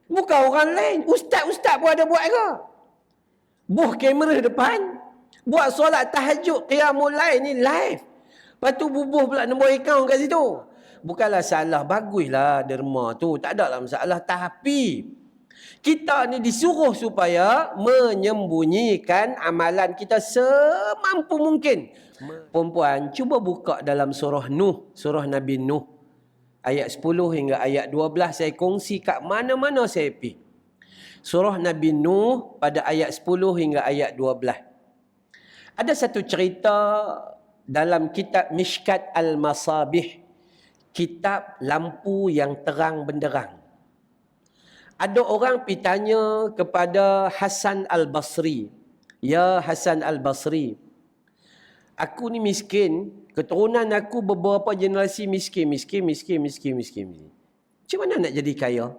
Bukan orang lain. Ustaz-ustaz pun ada buat ke? Buh kamera depan. Buat solat tahajud qiyamul lail ni live. Lepas tu bubuh pula nombor akaun kat situ. Bukanlah salah. Baguslah derma tu. Tak ada lah masalah. Tapi kita ni disuruh supaya menyembunyikan amalan kita semampu mungkin. Perempuan, cuba buka dalam surah Nuh. Surah Nabi Nuh. Ayat 10 hingga ayat 12 saya kongsi kat mana-mana saya pergi. Surah Nabi Nuh pada ayat 10 hingga ayat 12. Ada satu cerita dalam kitab Mishkat Al-Masabih. Kitab lampu yang terang benderang. Ada orang pergi tanya kepada Hasan Al-Basri. Ya Hasan Al-Basri, aku ni miskin. Keturunan aku beberapa generasi miskin. Macam mana nak jadi kaya?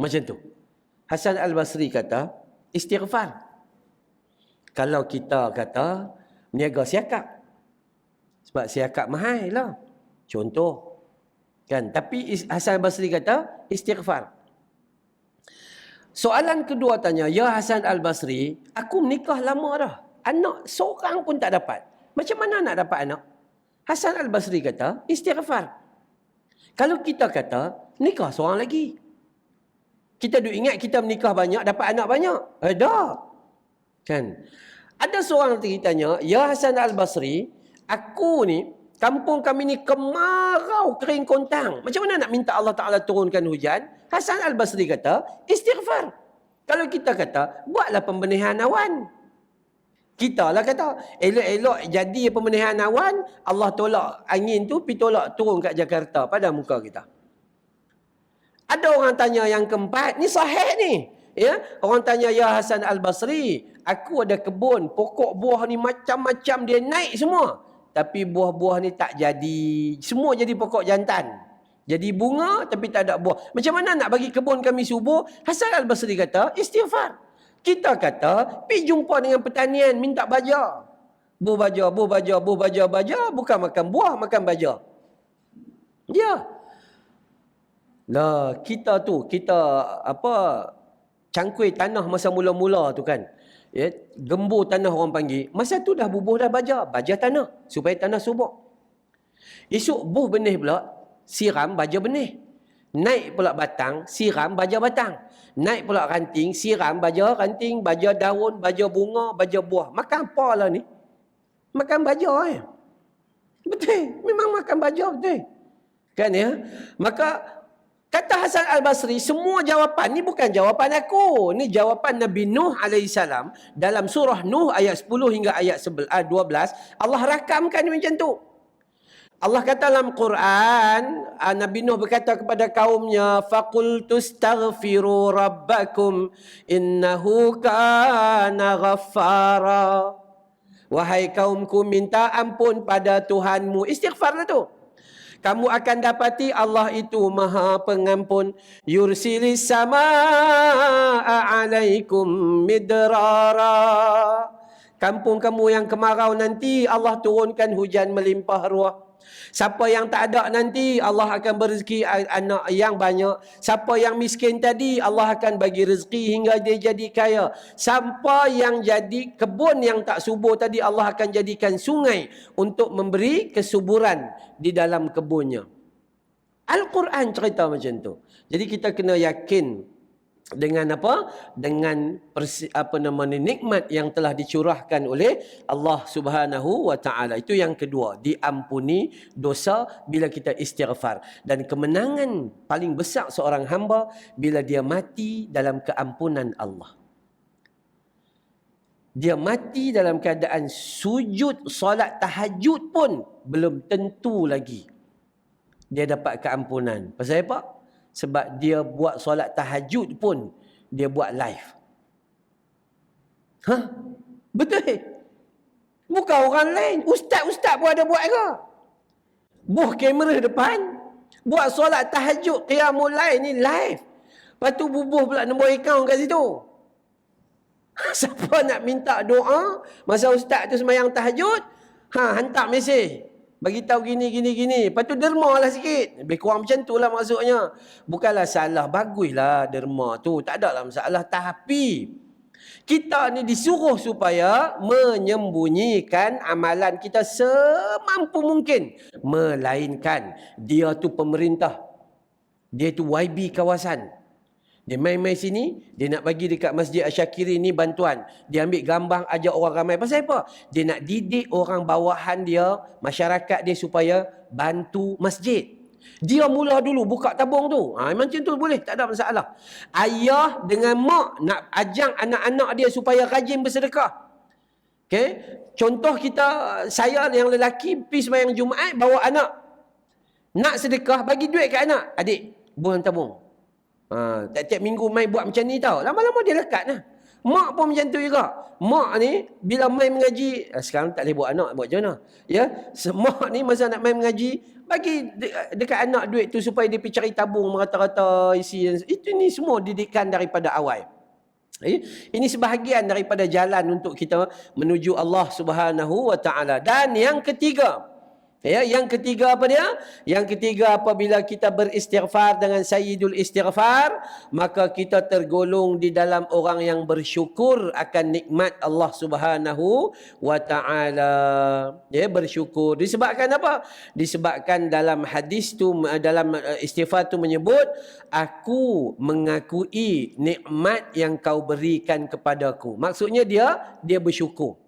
Macam tu. Hasan Al-Basri kata, istighfar. Kalau kita kata, meniaga siakap. Sebab siakap mahal lah. Contoh. Kan? Tapi Hasan Al-Basri kata, istighfar. Soalan kedua tanya, ya Hasan Al-Basri, aku menikah lama dah. Anak seorang pun tak dapat. Macam mana nak dapat anak? Hasan Al-Basri kata, istighfar. Kalau kita kata, nikah seorang lagi. Kita duk ingat kita menikah banyak, dapat anak banyak. Ada. Kan? Ada seorang lagi tanya, ya Hasan Al-Basri, aku ni, kampung kami ni kemarau kering kontang. Macam mana nak minta Allah Ta'ala turunkan hujan? Hasan Al-Basri kata, istighfar. Kalau kita kata, buatlah pembenihan awan. Kita lah kata, elok-elok jadi pembenihan awan, Allah tolak angin tu, pergi tolak turun kat Jakarta pada muka kita. Ada orang tanya yang keempat, ni sahih ni. Ya, orang tanya, ya Hasan Al-Basri, aku ada kebun, pokok buah ni macam-macam dia naik semua. Tapi buah-buah ni tak jadi. Semua jadi pokok jantan. Jadi bunga tapi tak ada buah. Macam mana nak bagi kebun kami subur? Hasan Al-Basri kata, istighfar. Kita kata, pergi jumpa dengan pertanian, minta baja. Buah baja. Bukan makan buah, makan baja. Ya. Lah, kita cangkui tanah masa mula-mula tu kan. Ya, gembur tanah orang panggil. Masa tu dah bubuh dah baja tanah supaya tanah subur. Esok buh benih pula, siram baja benih. Naik pula batang, siram baja batang. Naik pula ranting, siram baja ranting, baja daun, baja bunga, baja buah. Makan apa lah ni? Makan baja Betul, memang makan baja betul. Kan ya? Maka kata Hasan Al-Basri, semua jawapan ni bukan jawapan aku. Ni jawapan Nabi Nuh AS. Dalam surah Nuh ayat 10 hingga ayat 12, Allah rakamkan macam tu. Allah kata dalam Quran, Nabi Nuh berkata kepada kaumnya, faqultu astaghfiru rabbakum innahu kana ghaffara. Wahai kaumku, minta ampun pada Tuhanmu. Istighfarlah tu. Kamu akan dapati Allah itu Maha Pengampun. Yursilis samaa'a 'alaikum midrara. Kampung kamu yang kemarau nanti Allah turunkan hujan melimpah ruah. Siapa yang tak ada nanti Allah akan berezeki anak yang banyak. Siapa yang miskin tadi Allah akan bagi rezeki hingga dia jadi kaya. Siapa yang jadi kebun yang tak subur tadi Allah akan jadikan sungai untuk memberi kesuburan di dalam kebunnya. Al-Quran cerita macam tu. Jadi kita kena yakin dengan apa? Dengan nikmat yang telah dicurahkan oleh Allah Subhanahu wa taala. Itu yang kedua, diampuni dosa bila kita istighfar. Dan kemenangan paling besar seorang hamba bila dia mati dalam keampunan Allah. Dia mati dalam keadaan sujud solat tahajud pun belum tentu lagi dia dapat keampunan. Pasal apa? Sebab dia buat solat tahajud pun dia buat live. Betul? Bukan orang lain. Ustaz-ustaz pun ada buat ke? Buh kamera depan. Buat solat tahajud qiyamul lail ni live. Lepas tu bubuh pula nombor akaun kat situ. Siapa nak minta doa masa ustaz tu sembahyang tahajud, hantar mesej. bagi tahu gini. Lepas tu derma lah sikit. Lebih kurang macam tu lah maksudnya. Bukanlah salah, baguslah derma tu. Tak ada lah masalah. Tapi kita ni disuruh supaya menyembunyikan amalan kita semampu mungkin. Melainkan dia tu pemerintah. Dia tu YB kawasan. Dia main-main sini, dia nak bagi dekat Masjid Asyakiri ni bantuan. Dia ambil gambar, ajak orang ramai. Pasal apa? Dia nak didik orang bawahan dia, masyarakat dia supaya bantu masjid. Dia mula dulu buka tabung tu. Macam tu boleh, tak ada masalah. Ayah dengan mak nak ajang anak-anak dia supaya rajin bersedekah. Okay? Contoh kita, saya yang lelaki, pergi sembahyang Jumaat, bawa anak. Nak sedekah, bagi duit kat anak. Adik, buang tabung. Tiap-tiap minggu main buat macam ni tau. Lama-lama dia lekat lah. Mak pun macam tu juga. Mak ni bila main mengaji, sekarang tak boleh buat anak, buat macam mana? Ya, mak ni masa nak main mengaji, bagi dekat anak duit tu supaya dia pergi cari tabung merata-rata isi. Itu ni semua didikan daripada awal. Ini sebahagian daripada jalan untuk kita menuju Allah Subhanahu wa taala. Dan yang ketiga, yang ketiga apa dia? Yang ketiga, apabila kita beristighfar dengan sayyidul istighfar, maka kita tergolong di dalam orang yang bersyukur akan nikmat Allah Subhanahu wa taala. Bersyukur. Disebabkan apa? Disebabkan dalam hadis tu, dalam istighfar tu menyebut, aku mengakui nikmat yang kau berikan kepadaku. Maksudnya dia bersyukur.